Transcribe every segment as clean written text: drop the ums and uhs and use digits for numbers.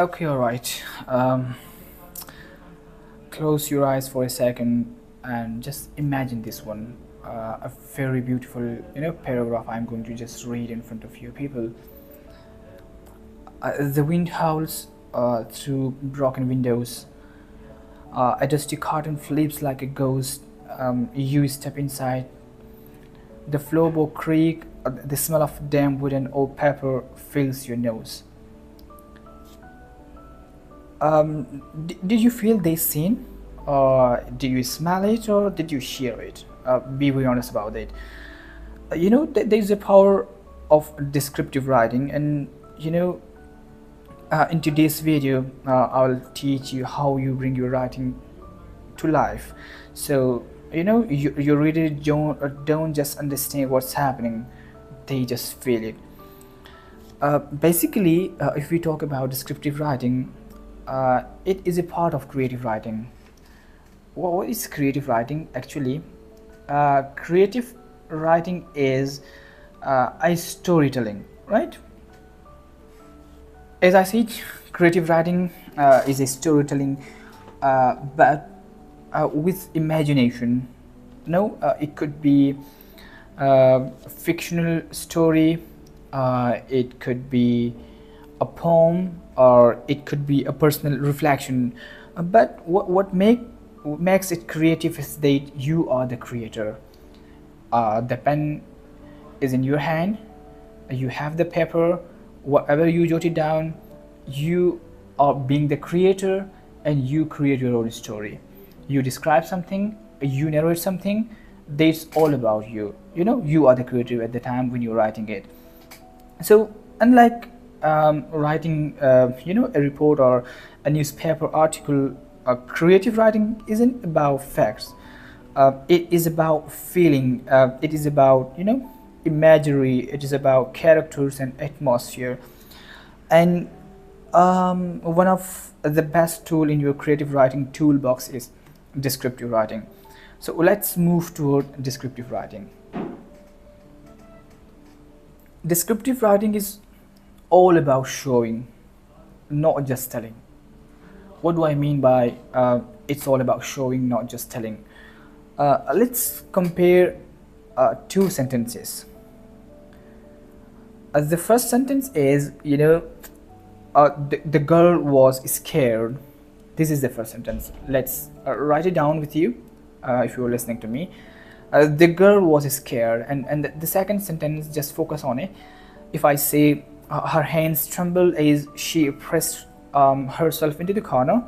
Okay, all right. Close your eyes for a second and just imagine this one. A very beautiful, paragraph I'm going to just read in front of you people. The wind howls through broken windows. A dusty curtain flips like a ghost. You step inside. The floorboard creak. The smell of damp wood and old paper fills your nose. Did you feel this scene? Did you smell it or did you hear it? Be very honest about it. There's a power of descriptive writing, and in today's video, I'll teach you how you bring your writing to life. So your readers don't just understand what's happening; they just feel it. Basically, if we talk about descriptive writing, it is a part of creative writing. What is creative writing actually? Creative writing is a storytelling, right? As I said, creative writing is a storytelling, but with imagination. No, it could be a fictional story, it could be a poem, or it could be a personal reflection. But what makes it creative is that you are the creator. The pen is in your hand, you have the paper, whatever you jot it down, you are being the creator, and you create your own story. You describe something, you narrate something, that's all about you. You are the creator at the time when you're writing it. So unlike writing a report or a newspaper article, creative writing isn't about facts. It is about feeling, it is about imagery, it is about characters and atmosphere. And one of the best tool in your creative writing toolbox is descriptive writing. So let's move toward descriptive writing. Descriptive writing is all about showing, not just telling. What do I mean by it's all about showing, not just telling? Let's compare two sentences. The first sentence is, the girl was scared. This is the first sentence. Let's write it down with you if you're listening to me. The girl was scared, and the second sentence, just focus on it. If I say her hands trembled as she pressed herself into the corner,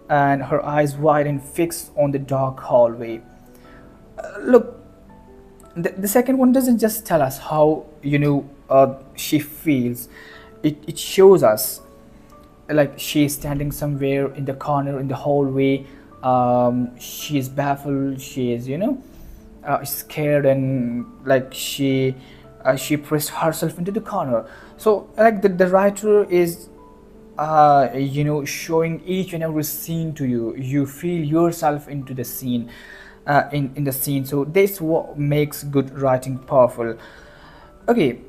and her eyes wide and fixed on the dark hallway. Look, the second one doesn't just tell us how she feels. It shows us like she is standing somewhere in the corner in the hallway. She is baffled. She is scared, and like she pressed herself into the corner. So like the writer is showing each and every scene to you. You feel yourself into the scene, in the scene. So that's what makes good writing powerful. Okay,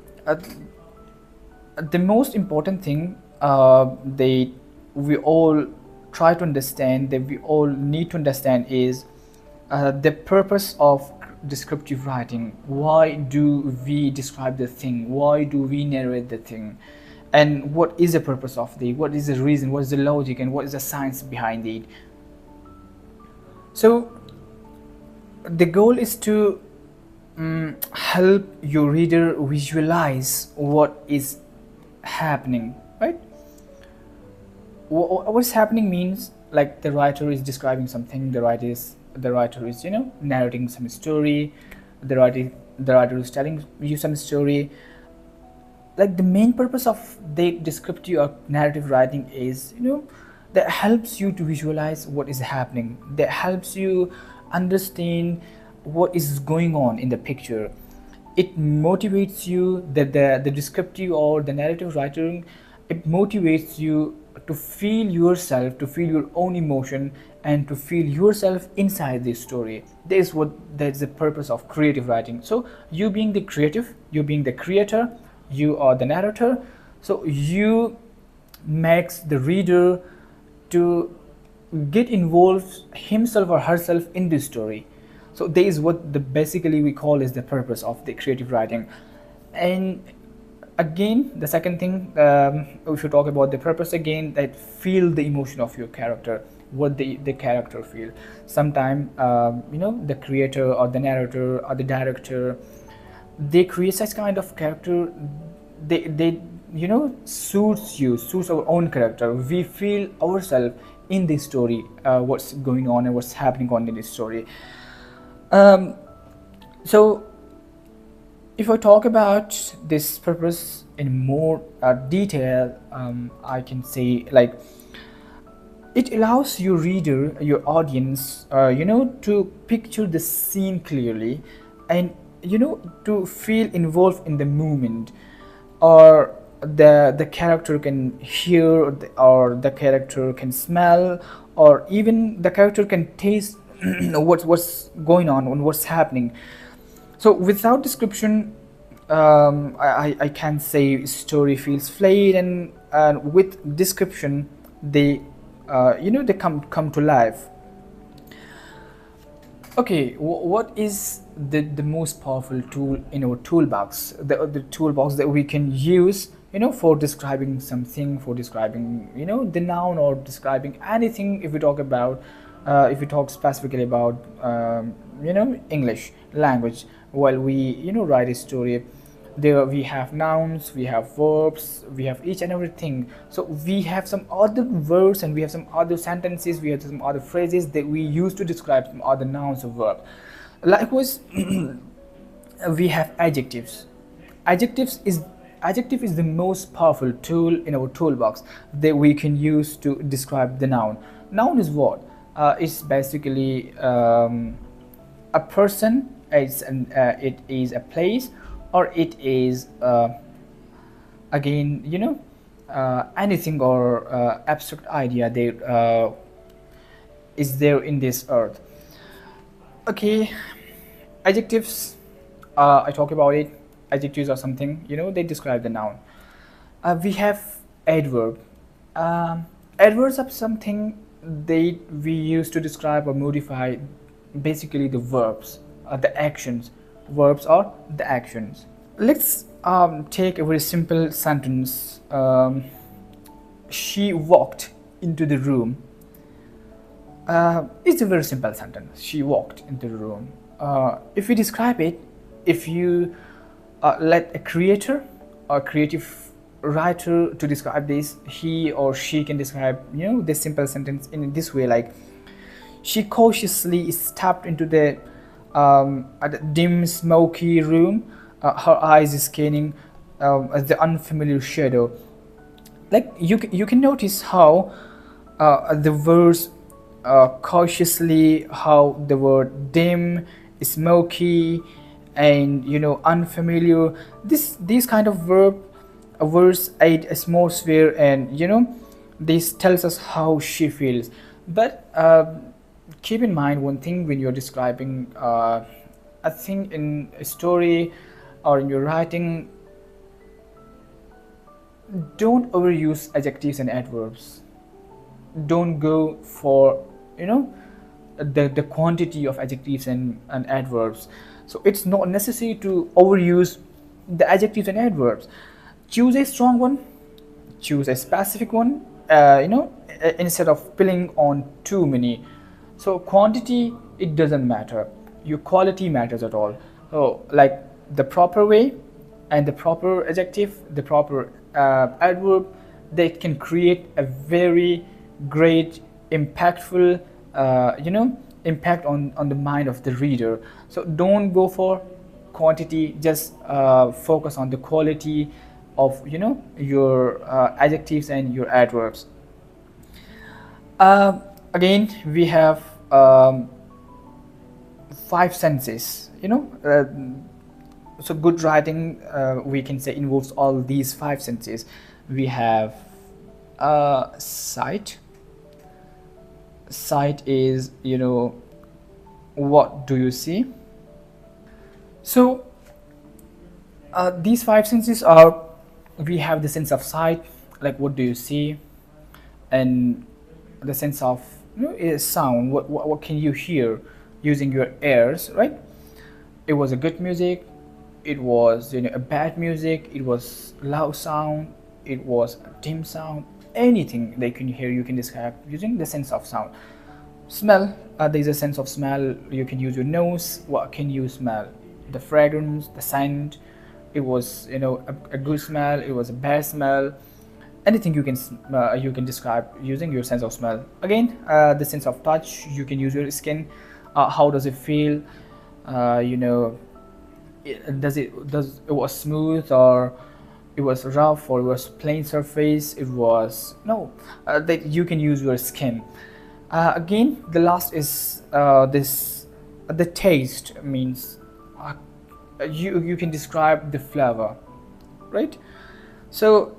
the most important thing that we all try to understand, that we all need to understand, is the purpose of descriptive writing. Why do we describe the thing? Why do we narrate the thing? And what is the purpose of the? What is the reason? What is the logic? And what is the science behind it? So the goal is to help your reader visualize what is happening, right? What's happening means, like, the writer is describing something, the writer is narrating some story, the writer is telling you some story. Like, the main purpose of the descriptive or narrative writing is that helps you to visualize what is happening, that helps you understand what is going on in the picture. It motivates you, that the descriptive or the narrative writing, it motivates you to feel yourself, to feel your own emotion, and to feel yourself inside this story. That's the purpose of creative writing. So you being the creative, you being the creator, you are the narrator. So you makes the reader to get involved himself or herself in this story. So there is what the basically we call is the purpose of the creative writing. And again, the second thing, if you talk about the purpose again, that feel the emotion of your character, what the character feel. Sometimes the creator or the narrator or the director, they create such kind of character, they suits our own character. We feel ourselves in this story, what's going on and what's happening on in this story. So if I talk about this purpose in more detail, I can say like it allows your reader, your audience, to picture the scene clearly, and to feel involved in the moment, or the character can hear, or the character can smell, or even the character can taste what's going on and what's happening. So without description, I can say story feels flat, and with description, they they come to life. Okay, what is the most powerful tool in our toolbox? The toolbox that we can use, for describing something, for describing, the noun, or describing anything. If we talk about, if we talk specifically about, English language, while we, write a story, there we have nouns, we have verbs, we have each and everything. So we have some other words, and we have some other sentences, we have some other phrases that we use to describe some other nouns or verbs. Likewise, we have adjectives. Adjective is the most powerful tool in our toolbox that we can use to describe the noun. Noun is what? It's basically a person. It is a place, or it is again, anything, or abstract idea that is there in this earth. Okay, adjectives. I talk about it. Adjectives are something, they describe the noun. We have adverb. Adverbs are something they we use to describe or modify basically the verbs, the actions. Verbs are the actions. Let's take a very simple sentence. She walked into the room. It's a very simple sentence. She walked into the room. If we describe it, if you let a creator or creative writer to describe this, he or she can describe, this simple sentence in this way, like she cautiously stepped into the dim, smoky room, her eyes scanning the unfamiliar shadow. Like you can notice how the words cautiously, how the word dim, smoky, and unfamiliar. These kind of words add atmosphere, and this tells us how she feels. But keep in mind one thing when you're describing a thing in a story or in your writing: don't overuse adjectives and adverbs. Don't go for the quantity of adjectives and adverbs. So it's not necessary to overuse the adjectives and adverbs. Choose a strong one, choose a specific one, instead of piling on too many. So quantity, it doesn't matter, your quality matters at all. So like the proper way and the proper adjective, the proper adverb, they can create a very great, impactful impact on the mind of the reader. So don't go for quantity, just focus on the quality of your adjectives and your adverbs. Again, we have 5 senses. So good writing, we can say, involves all these 5 senses. We have sight. Sight is, what do you see? So these 5 senses are, we have the sense of sight, like what do you see, and the sense of sound. What can you hear using your ears, right? It was a good music, it was a bad music, it was loud sound, it was a dim sound. Anything they can hear you can describe using the sense of sound. Smell, there's a sense of smell. You can use your nose. What can you smell? The fragrance, the scent. It was a good smell, it was a bad smell. Anything you can describe using your sense of smell. Again, the sense of touch, you can use your skin. How does it feel? You know, does it was smooth, or it was rough, or it was plain surface? It was no, that you can use your skin. Again, the last is this the taste means you can describe the flavor, right? So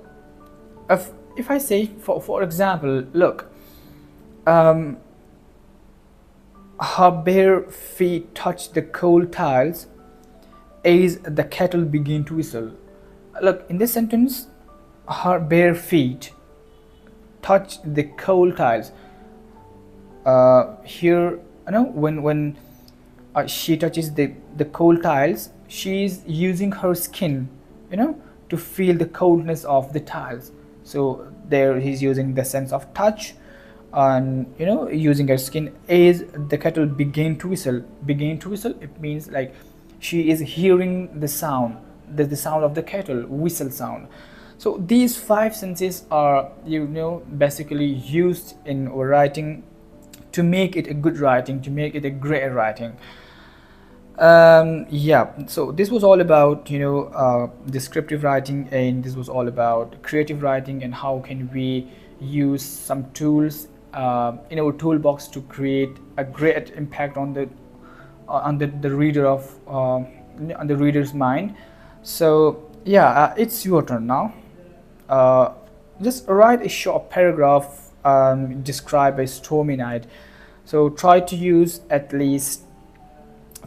if I say, for example, look, um, her bare feet touched the cold tiles as the kettle began to whistle. Look, in this sentence, her bare feet touched the cold tiles. Here, when she touches the cold tiles, she's using her skin, to feel the coldness of the tiles. So there he's using the sense of touch, and using her skin as the kettle began to whistle. Began to whistle, it means like she is hearing the sound, the sound of the kettle whistle sound. So these five senses are basically used in writing to make it a good writing, to make it a great writing. Yeah, so this was all about descriptive writing, and this was all about creative writing, and how can we use some tools in our toolbox to create a great impact on the reader of on the reader's mind. So yeah, it's your turn now. Just write a short paragraph, describe a stormy night. So try to use at least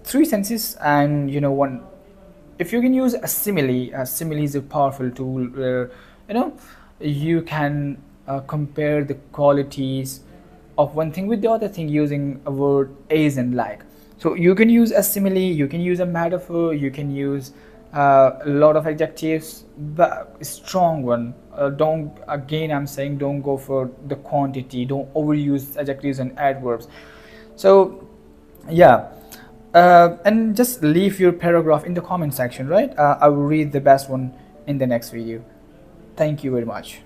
three senses, and one, if you can use a simile is a powerful tool where you can compare the qualities of one thing with the other thing using a word as and like. So you can use a simile, you can use a metaphor, you can use a lot of adjectives, but a strong one. Don't, again I'm saying, don't go for the quantity, don't overuse adjectives and adverbs. So yeah, and just leave your paragraph in the comment section, right? I will read the best one in the next video. Thank you very much.